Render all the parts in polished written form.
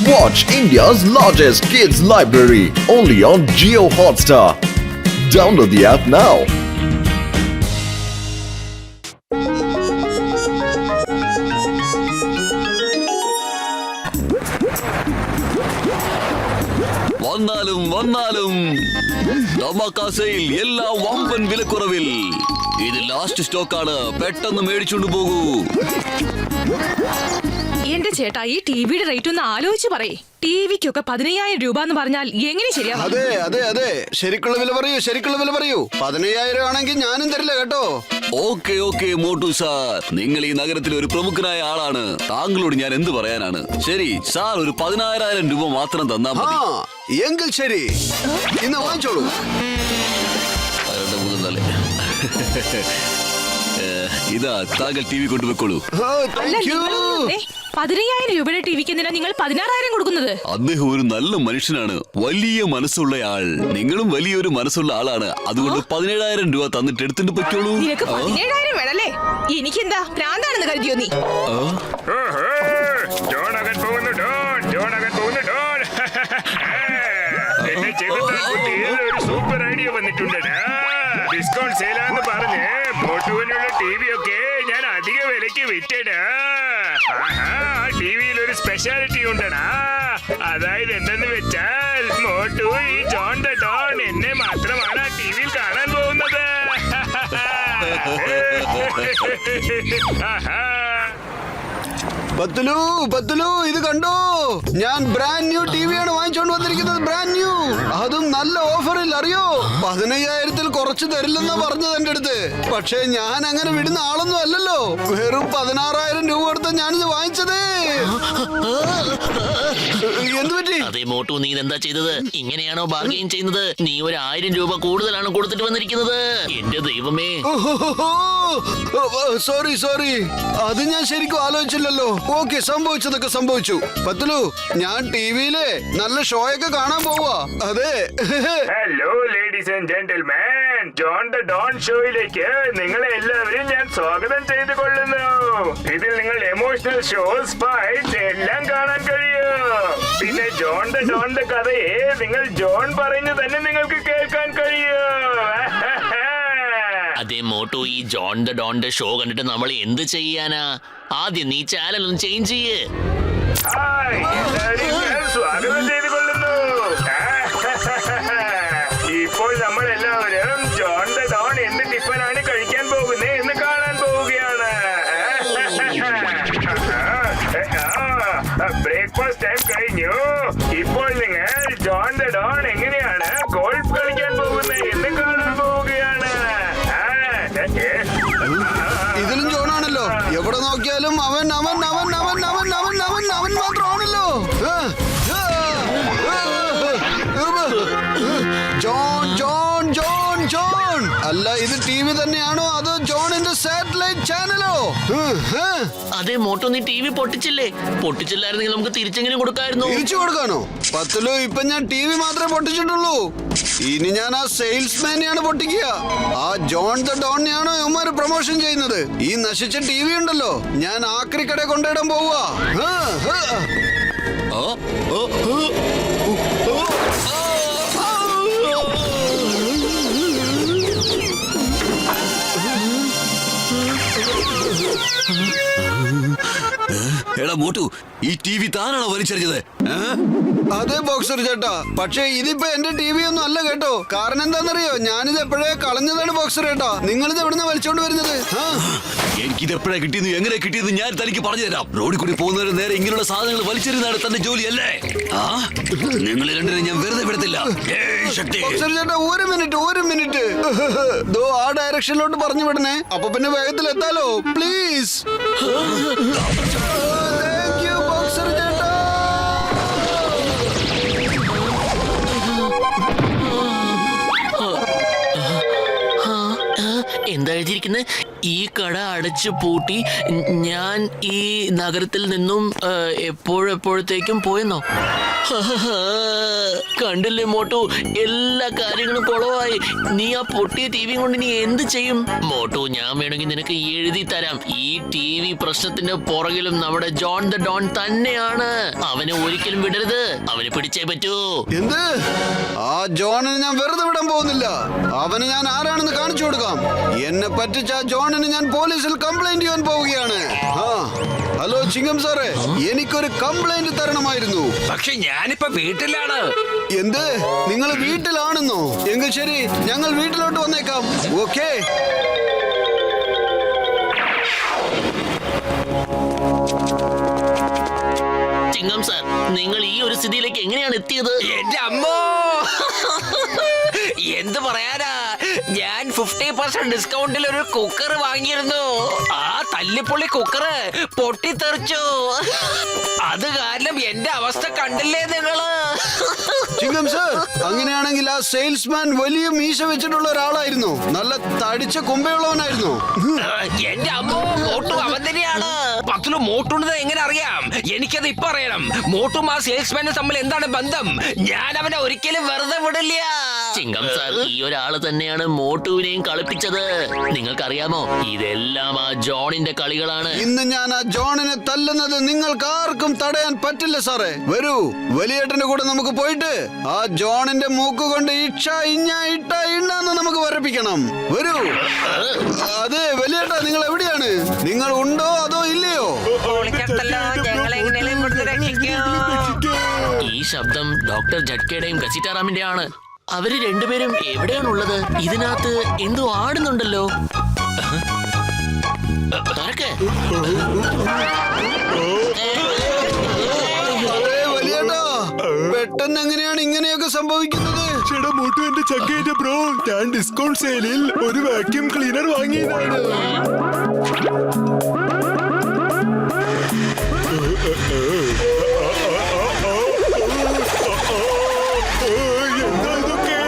Watch India's largest kids library only on Jio Hotstar. Download the app now. വന്നാലും ടമാക്കാസയിൽ എല്ലാം വമ്പൻ വിലക്കുറവിൽ. ഇത് ലാസ്റ്റ് സ്റ്റോക്കാണ്, പെട്ടെന്ന് മേടിച്ചുകൊണ്ട് പോകൂ. എന്റെ ചേട്ടാ, ഈ ടിവിയുടെ റേറ്റ് ഒന്ന് ആലോചിച്ച് പറയേ. ടിവിക്കൊക്കെ 15,000 രൂപ എന്ന് പറഞ്ഞാൽ എങ്ങനെ ശരിയാവും? അതെ ശരിക്കുള്ള വില പറയൂ, 15,000 ആണെങ്കിൽ ഞാനും തരില്ല കേട്ടോ. ഓക്കെ മോട്ടു സാർ, നിങ്ങൾ ഈ നഗരത്തിലെ ഒരു പ്രമുഖനായ ആളാണ്. താങ്കളോട് ഞാൻ എന്ത് പറയാനാണ്. ശരി സാർ, ഒരു 16,000 രൂപ മാത്രം തന്നാ മതി. എങ്കിൽ ശരി, ഇന്ന് വാങ്ങിച്ചോളൂ. ഇതാ താങ്കൾ ടിവി കൊണ്ടുപോയിക്കോളൂ. 15,000 രൂപയുടെ ടിവിക്ക് എന്തിനാ നിങ്ങൾ 16,000 കൊടുക്കുന്നത്? അദ്ദേഹം ഒരു നല്ല മനുഷ്യനാണ്, വലിയ മനസ്സുള്ളയാൾ. നിങ്ങളും വലിയൊരു മനസ്സുള്ള ആളാണ്. അതുകൊണ്ട് 17,000 രൂപ തന്നിട്ട് എടുത്തിട്ട് പറ്റുള്ളൂ. നിനക്ക് 17,000 വേണല്ലേ? എനിക്കെന്താ ഭ്രാന്താണെന്ന് കരുതിയോ നീ? സൂപ്പർ ഐഡിയ വന്നിട്ടുണ്ടടാ. ഡിസ്കൗണ്ട് സെയിലാന്ന് പറഞ്ഞ് മോട്ടുവിനുള്ള ടിവി ഒക്കെ ഞാൻ അധിക വിലക്ക് വിറ്റടാ. ടിവിയിൽ ഒരു സ്പെഷ്യാലിറ്റി ഉണ്ടടാ. അതായത് എന്തെന്ന് വെച്ചാൽ മോട്ടു ഈ ജോൺ ദ ഡോൺ എന്നെ മാത്രമാണ് ആ ടിവിയിൽ കാണാൻ പോകുന്നത്. പത്തുലു ഇത് കണ്ടോ, ഞാൻ ബ്രാൻഡ് ന്യൂ ടിവിയാണ് വാങ്ങിച്ചോണ്ട് വന്നിരിക്കുന്നത്. ബ്രാൻഡ് ന്യൂ, അതും നല്ല ഓഫറിൽ. അറിയോ, 15,000 കുറച്ച് തരില്ലെന്നാ പറഞ്ഞത് എന്റെ അടുത്ത്. പക്ഷെ ഞാൻ അങ്ങനെ വിടുന്ന ആളൊന്നും അല്ലല്ലോ. വെറും 16,000 രൂപ കൊടുത്ത ഞാനിത് വാങ്ങിച്ചത്. എന്ത് പറ്റി? അതെ മോട്ടു, നീ എന്താ ചെയ്തത്? ഇങ്ങനെയാണോ ബാർഗെയിൻ ചെയ്യുന്നത്? നീ ഒരു 1,000 രൂപ കൂടുതലാണ് കൊടുത്തിട്ട് വന്നിരിക്കുന്നത്. എന്റെ ദൈവമേ. സോറി, അത് ഞാൻ ശരിക്കും ആലോചിച്ചില്ലല്ലോ. ഓക്കെ, സംഭവിച്ചതൊക്കെ സംഭവിച്ചു. പത്തുലു, ഞാൻ ടിവിയിലെ നല്ല ഷോയൊക്കെ കാണാൻ പോവാ. അതെ. Hello ladies and gentleman, John the Don ഷോയിലേക്ക് നിങ്ങളെ എല്ലാവരും ഞാൻ സ്വാഗതം ചെയ്തു കൊള്ളുന്നു. ഇതിൽ നിങ്ങൾ എമോഷണൽ ഷോസ്, ഫൈറ്റ്സ് എല്ലാം കാണാൻ കഴിയും. പിന്നെ ജോൺ ദ ഡോണിന്റെ കഥയെ നിങ്ങൾ ജോൺ പറഞ്ഞു തന്നെ നിങ്ങൾക്ക് കേൾക്കാൻ കഴിയും. അതെ മോട്ടു, ഈ ജോൺ ദ ഡോണിന്റെ ഷോ കണ്ടിട്ട് നമ്മൾ എന്ത് ചെയ്യാനാ? ആദ്യം നീ ചാനൽ ഒന്ന് ചേഞ്ച് ചെയ്യ്. സ്വാഗതം ചെയ്തു കൊള്ളുന്നു. ഇപ്പോൾ നമ്മൾ എല്ലാവരും ജോൺ ദ ഡോൺ എന്ത് ടിഫനാണ് കഴിക്കാൻ പോകുന്നത് എന്ന് കാണാൻ പോവുകയാണ്. ബ്രേക്ക്ഫാസ്റ്റ് ടൈം കഴിഞ്ഞു. ഇപ്പോൾ നിങ്ങൾ ജോൺ ദ ഡോൺ എങ്ങനെയാണ് ഗോൾഫ് കളിക്കാൻ പോകുന്നത് എന്ന് കാണാൻ പോവുകയാണ്. ഇതിലും ജോണാണല്ലോ. എവിടെ നോക്കിയാലും അവൻ മാത്രമാണല്ലോ. ജോൺ. അല്ല, ഇത് ടിവി തന്നെയാണോ അതോ ജോണിന്റെ സാറ്റലൈറ്റ് ചാനലോ? അതെ മോട്ടു, നീ ടിവി പൊട്ടിച്ചില്ലായിരുന്നെങ്കിൽ നമുക്ക് തിരിച്ചെങ്ങനെ കൊടുക്കായിരുന്നു? തിരിച്ചു കൊടുക്കാനോ? പത്തുലു, ഇപ്പൊ ഞാൻ ടിവി മാത്രമേ പൊട്ടിച്ചിട്ടുള്ളൂ. ഇനി ഞാൻ ആ സെയിൽസ്മാനെയാണ് പൊട്ടിക്കുക. ആ ജോൺ ദ ഡോണിനെയാണോ ഇവന്മാര് പ്രൊമോഷൻ ചെയ്യുന്നത്? ഈ നശിച്ച ടിവി ഉണ്ടല്ലോ, ഞാൻ ആക്രി കട കൊണ്ടിടാൻ പോവുക. എടാ മോട്ടു, ഈ ടിവി താനാണോ വലിച്ചെറിഞ്ഞത്? അതെ ബോക്സർ ചേട്ടാ, പക്ഷേ ഇതിപ്പോ എന്റെ ടിവി ഒന്നും അല്ല കേട്ടോ. കാരണം എന്താണെന്നറിയോ, ഞാനിത് എപ്പോഴേ കളഞ്ഞതാണ് ബോക്സർ ചേട്ടാ. നിങ്ങളിത് എവിടുന്ന വലിച്ചോണ്ട് വരുന്നത്? എനിക്കിത് എപ്പോഴാ കിട്ടിയെന്ന്, എങ്ങനെ കിട്ടിയെന്ന് ഞാൻ തനിക്ക് പറഞ്ഞു തരാം. റോഡിൽ കൂടി പോകുന്നവരെ നേരെ ഇങ്ങനെയുള്ള സാധനങ്ങൾ വലിച്ചെറിയുന്നതാണ് തന്റെ ജോലിയല്ലേ? നിങ്ങൾ രണ്ടിനെ ഞാൻ വെറുതെ വിടത്തില്ല. ബോക്സർ ചേട്ടാ, ഒരു മിനിറ്റ്. ദോ ആ ഡയറക്ഷനിലോട്ട് പറഞ്ഞു വിടണേ. അപ്പൊ പിന്നെ വേഗത്തിൽ എത്താലോ, പ്ലീസ്. താങ്ക് യു ബോക്സർ ചേട്ടാ. എന്താ എഴുതിയിരിക്കുന്നത്? ഈ കട അടച്ചു പൂട്ടി ഞാൻ ഈ നഗരത്തിൽ നിന്നും എപ്പോഴെപ്പോഴത്തേക്കും പോയെന്നോ? കണ്ടില്ലേ മോട്ടു, എല്ലാ കാര്യങ്ങളും കുളമായി. നീ ആ പൊട്ടിയ ടിവിയും കൊണ്ട് നീ എന്ത് ചെയ്യും? മോട്ടു, ഞാൻ വേണമെങ്കിൽ നിനക്ക് എഴുതി തരാം. ഈ ടിവി പ്രശ്നത്തിന്റെ പുറകിലും നമ്മുടെ ജോൺ ദ ഡോൺ തന്നെയാണ്. അവനെ ഒരിക്കലും വിടരുത്, അവനെ പിടിച്ചേ പറ്റൂ. എന്ത്? ആ ജോണിനെ ഞാൻ വെറുതെ വിടാൻ പോകുന്നില്ല. അവന് ഞാൻ ആരാണെന്ന് കാണിച്ചു കൊടുക്കാം. എന്നെ പറ്റിച്ച ആ ജോണിന് ഞാൻ പോലീസിൽ കംപ്ലൈന്റ് ചെയ്യാൻ പോവുകയാണ്. ഹലോ ചിങ്ങം സാറേ, എനിക്കൊരു കംപ്ലൈന്റ് തരണമായിരുന്നു. പക്ഷെ ഞാനിപ്പോ വീട്ടിലാണ്. എന്ത്? നിങ്ങൾ വീട്ടിലാണെന്നോ? എങ്കിൽ ശരി, ഞങ്ങൾ വീട്ടിലോട്ട് വന്നേക്കാം. ഓക്കേ. ചിങ്ങം സാർ, നിങ്ങൾ ഈ ഒരു സ്ഥിതിയിലേക്ക് എങ്ങനെയാണ് എത്തിയത്? എന്റെ അമ്മോ, എന്ത് പറയാനാ, ഞാൻ 50% ഡിസ്കൗണ്ടിൽ ഒരു കുക്കർ വാങ്ങിയിരുന്നു. ആ തല്ലിപ്പൊളി കുക്കർ പൊട്ടിത്തെറിച്ചു. അത് കാരണം എന്റെ അവസ്ഥ കണ്ടില്ലേ നിങ്ങള്? ചിങ്ങം സാർ, അങ്ങനെയാണെങ്കിൽ ആ സെയിൽസ്മാൻ വലിയ മീശ വെച്ചിട്ടുള്ള ഒരാളായിരുന്നു. നല്ല തടിച്ച കൊമ്പയുള്ളവനായിരുന്നു. എന്റെ അമ്മോ, മോട്ടു അവൻ തന്നെയാണ്. പത്തിലും മോട്ടുണ്ടെന്ന് എങ്ങനെ അറിയാം? എനിക്കത് ഇപ്പൊ അറിയണം. മോട്ടും ആ സെയിൽസ്മാനും തമ്മിൽ എന്താണ് ബന്ധം? ഞാൻ അവനെ ഒരിക്കലും വെറുതെ വിടില്ല. ചിങ്കം സാർ, ഈ ഒരാള് തന്നെയാണ് മോട്ടുവിനെയും കളിപ്പിച്ചത്. നിങ്ങൾക്കറിയാമോ, ഇതെല്ലാം ആ ജോണിന്റെ കളികളാണ്. ഇന്ന് ഞാൻ ആ ജോണിനെ തല്ലുന്നത് നിങ്ങൾക്ക് ആർക്കും തടയാൻ പറ്റില്ല സാറേ. വരൂ, വലിയേട്ടന്റെ കൂടെ നമുക്ക് പോയിട്ട് ആ ജോണിന്റെ മൂക്ക് കൊണ്ട് ഇക്ഷ ഇഞ്ഞ ഇട്ട ഇണ്ണന്ന് നമുക്ക് വരപ്പിക്കണം. വരൂ. അതെ വലിയേട്ട, നിങ്ങൾ എവിടെയാണ്? നിങ്ങൾ ഉണ്ടോ അതോ ഇല്ലയോ? ഈ ശബ്ദം ഡോക്ടർ ജഡ്കയുടെയും ഗസിറ്റാറാമിന്റെ ആണ്. അവര് രണ്ടുപേരും എവിടെയാണുള്ളത്? ഇതിനകത്ത് എന്തോ ആടുന്നുണ്ടല്ലോ. തുറക്ക്. വലിയേട്ടാ, പെട്ടെന്ന് എങ്ങനെയാണ് ഇങ്ങനെയൊക്കെ സംഭവിക്കുന്നത്? ചേട്ടാ മോട്ടു, എന്റെ ചക്കേന്റെ ബ്രോ, ഞാൻ ഡിസ്കൗണ്ട് സെയിലിൽ ഒരു വാക്യൂം ക്ലീനർ വാങ്ങിയതാണ്. എന്താ ഇതൊക്കെ?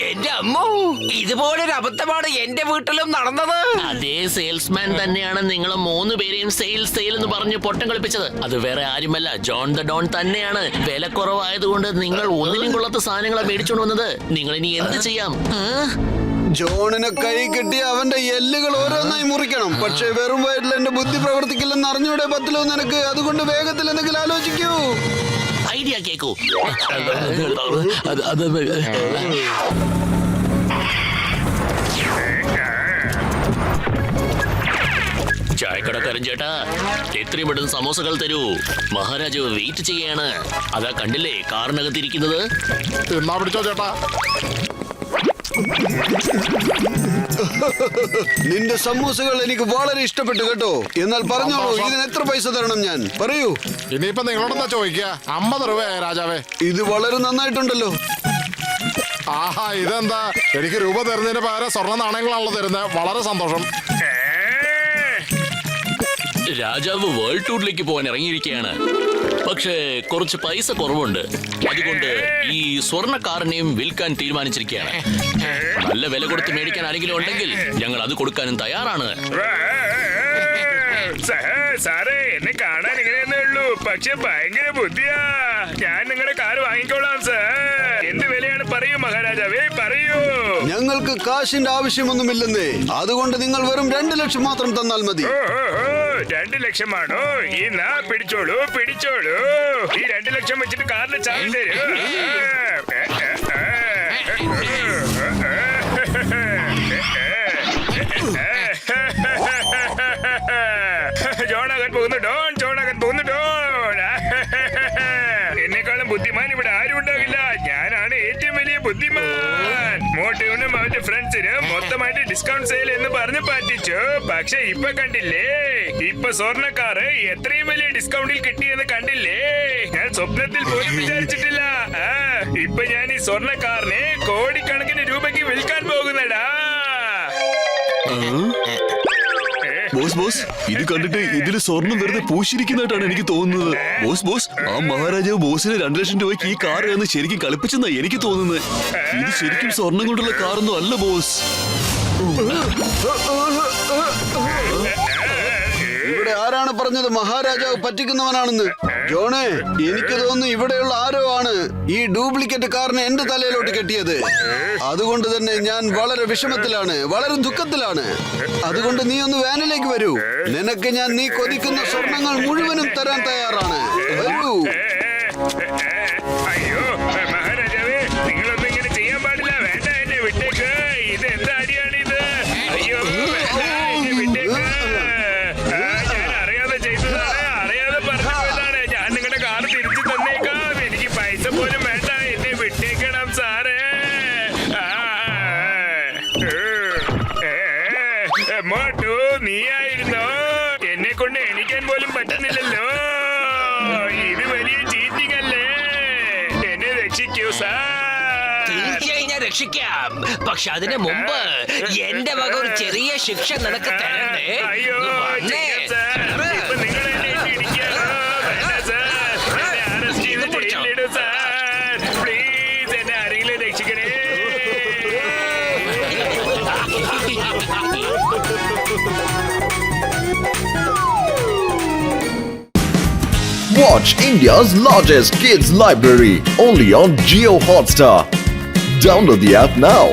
എന്റെ അമ്മോ, ഇതുപോലൊരു അബദ്ധമാണ് എന്റെ വീട്ടിലും നടന്നത്. അതേ സെയിൽസ്മാൻ തന്നെയാണ് നിങ്ങളെ 3 പേരെയും സെയിൽ എന്ന് പറഞ്ഞ് പൊട്ടം കളിപ്പിച്ചത്. അത് വേറെ ആരുമല്ല, ജോൺ ദ ഡോൺ തന്നെയാണ്. വില കുറവായതുകൊണ്ട് നിങ്ങൾ ഒന്നിനും കൊള്ളാത്ത സാധനങ്ങളെ മേടിച്ചോണ്ട് വന്നത്. നിങ്ങൾ ഇനി എന്ത് ചെയ്യാം? ജോണിനെ കൈ കെട്ടി അവന്റെ എല്ലുകൾ ഓരോന്നായി മുറിക്കണം. പക്ഷേ വെറും വയറ്റിൽ എന്റെ ബുദ്ധി പ്രവർത്തിക്കില്ലെന്ന് അറിഞ്ഞൂടെ പറ്റില്ലോ നിനക്ക്? അതുകൊണ്ട് വേഗത്തിൽ എന്തെങ്കിലും ആലോചിക്കൂ. ഐഡിയ കേക്കൂ. ചായക്കടക്കാരൻ ചേട്ടാ, എത്രയും പെട്ടെന്ന് സമോസകൾ തരൂ. മഹാരാജാവ് വെയിറ്റ് ചെയ്യാണ്. അതാ കണ്ടില്ലേ കാറിനകത്തിരിക്കുന്നത്? തിന്നാ പിടിച്ചോ ചേട്ടാ. നിന്റെ സമൂസകൾ എനിക്ക് വളരെ ഇഷ്ടപ്പെട്ടു കേട്ടോ. എന്നാൽ പറഞ്ഞോളൂ, ഇതിന് എത്ര പൈസ തരണം ഞാൻ? പറയൂ. ഇനിയിപ്പോ നിങ്ങളോടെന്താ ചോദിക്കുക? 50 രൂപയാ രാജാവേ. ഇത് വളരെ നന്നായിട്ടുണ്ടല്ലോ. ആഹാ, ഇതെന്താ? എനിക്ക് രൂപ തരുന്നതിന് പകരം സ്വർണ്ണ നാണയങ്ങളാണല്ലോ തരുന്നത്. വളരെ സന്തോഷം. രാജാവ് വേൾഡ് ടൂറിലേക്ക് പോകാൻ ഇറങ്ങിയിരിക്കുകയാണ്. പക്ഷേ കുറച്ച് പൈസ കുറവുണ്ട്. അതുകൊണ്ട് ഈ സ്വർണ്ണ കാറിനെയും വിൽക്കാൻ തീരുമാനിച്ചിരിക്കുകയാണ്. നല്ല വില കൊടുത്ത് മേടിക്കാൻ ആരെങ്കിലും ഉണ്ടെങ്കിൽ ഞങ്ങൾ അത് കൊടുക്കാനും തയ്യാറാണ്. സാറേ, എന്നെ കാണാൻ ഇങ്ങനെയെന്നേ ഉള്ളൂ, പക്ഷെ ഭയങ്കര ബുദ്ധിയാ. ഞാൻ നിങ്ങളുടെ കാർ വാങ്ങിക്കോളാം സാർ. എന്ത് വിലയാണ് പറയൂ മഹാരാജാവേ, പറയൂ. ഞങ്ങൾക്ക് കാശിന്റെ ആവശ്യമൊന്നുമില്ലെന്നേ. അതുകൊണ്ട് നിങ്ങൾ വെറും 2 ലക്ഷം മാത്രം തന്നാൽ മതി. 2 ലക്ഷമാണോ? ഈ നാ പിടിച്ചോളൂ, പിടിച്ചോളൂ. ഈ 2 ലക്ഷം വെച്ചിട്ട് കാറിന് ചാവി തരൂ. ജോണാകാൻ പോകുന്നു ഡോൺ, ജോണാകാൻ പോകുന്നു ഡോൺ. എന്നെക്കാളും ബുദ്ധിമാൻ ഇവിടെ ആരും ഉണ്ടാകില്ല. ഞാനാണ് ഏറ്റവും വലിയ ബുദ്ധിമാൻ. മോട്ടീവിനും അവന്റെ ഫ്രണ്ട്സിനും മൊത്തമായിട്ട് ഡിസ്കൗണ്ട് സെയിൽ എന്ന് പറഞ്ഞ് പറ്റിച്ചു. പക്ഷെ ഇപ്പൊ കണ്ടില്ലേ, ഇപ്പൊ സ്വർണ്ണക്കാറ് എത്രയും വലിയ ഡിസ്കൗണ്ടിൽ കിട്ടിയെന്ന് കണ്ടില്ലേ? ഞാൻ സ്വപ്നത്തിൽ പോലും വിചാരിച്ചിട്ടില്ല. ഇപ്പൊ ഞാൻ ഈ സ്വർണ്ണക്കാരനെ കോടിക്കണക്കിന് രൂപയ്ക്ക് വിൽക്കാൻ പോകുന്നടാ. ബോസ് ബോസ് ഇത് കണ്ടിട്ട് ഇതില് സ്വർണം വെറുതെ പൂശിരിക്കുന്നതായിട്ടാണ് എനിക്ക് തോന്നുന്നത്. ബോസ് ആ മഹാരാജാവ് ബോസിന് 2 ലക്ഷം രൂപയ്ക്ക് ഈ കാർ എന്ന് ശരിക്കും കളിപ്പിച്ചെന്നാ എനിക്ക് തോന്നുന്നത്. ഇത് ശരിക്കും സ്വർണം കൊണ്ടുള്ള കാറൊന്നും അല്ല ബോസ്. ഇവിടെ ആരാണ് പറഞ്ഞത് മഹാരാജാവ് പറ്റിക്കുന്നവനാണെന്ന്? ജോണേ, എനിക്ക് തോന്നുന്നു ഇവിടെയുള്ള ആരോ ആണ് ഈ ഡ്യൂപ്ലിക്കേറ്റ് കാറിനെ എന്റെ തലയിലോട്ട് കെട്ടിയത്. അതുകൊണ്ട് തന്നെ ഞാൻ വളരെ വിഷമത്തിലാണ്, വളരെ ദുഃഖത്തിലാണ്. അതുകൊണ്ട് നീ ഒന്ന് വാനിലേക്ക് വരൂ. നിനക്ക് ഞാൻ നീ കൊതിക്കുന്ന സ്വർണങ്ങൾ മുഴുവനും തരാൻ തയ്യാറാണ്. വരൂ. അയ്യോ മഹാരാജാവേ, നിങ്ങളൊന്നും ഇങ്ങനെ ചെയ്യാൻ പാടില്ല. വേണ്ട, എന്നെ വിട്ടേക്ക്. ഇത് എന്താ അടിയാണിത്? അയ്യോ വേണ്ട, എന്നെ വിട്ടേക്ക്. ഞാൻ അറിയാതെ ചെയ്തതാണ്, അറിയാതെ പറഞ്ഞു പോയതാണ്. ഞാൻ നിങ്ങളുടെ കാർ തിരിച്ചു തന്നേക്കാം. എനിക്ക് പൈസ പോലും വേണ്ട. എന്നെ വിട്ടേക്കണം സാറേ. മോട്ടു, നീയായിരുന്നോ? എന്നെ കൊണ്ട് എണീക്കാൻ പോലും പറ്റുന്നില്ലല്ലോ. ഇത് വലിയ ചീറ്റിംഗ് അല്ലേ? എന്നെ രക്ഷിക്കൂ സാർ. തീർച്ചയായും ഞാൻ രക്ഷിക്കാം. പക്ഷെ അതിന് മുമ്പ് എന്റെ വക ഒരു ചെറിയ ശിക്ഷ നിനക്ക് തരണ്ടേ? അയ്യോ വന്നേ. സാർ, ഇപ്പൊ നിങ്ങൾ എന്നെ ഇടിക്കാനോ? വേണ്ട സാർ, എന്നെ അറസ്റ്റ് ചെയ്ത് ജയിലിലിടൂ സാർ. പ്ലീസ് എന്നെ ആരെങ്കിലും രക്ഷിക്കണേ. Watch India's largest kids library only on Geo Hotstar. Download the app now.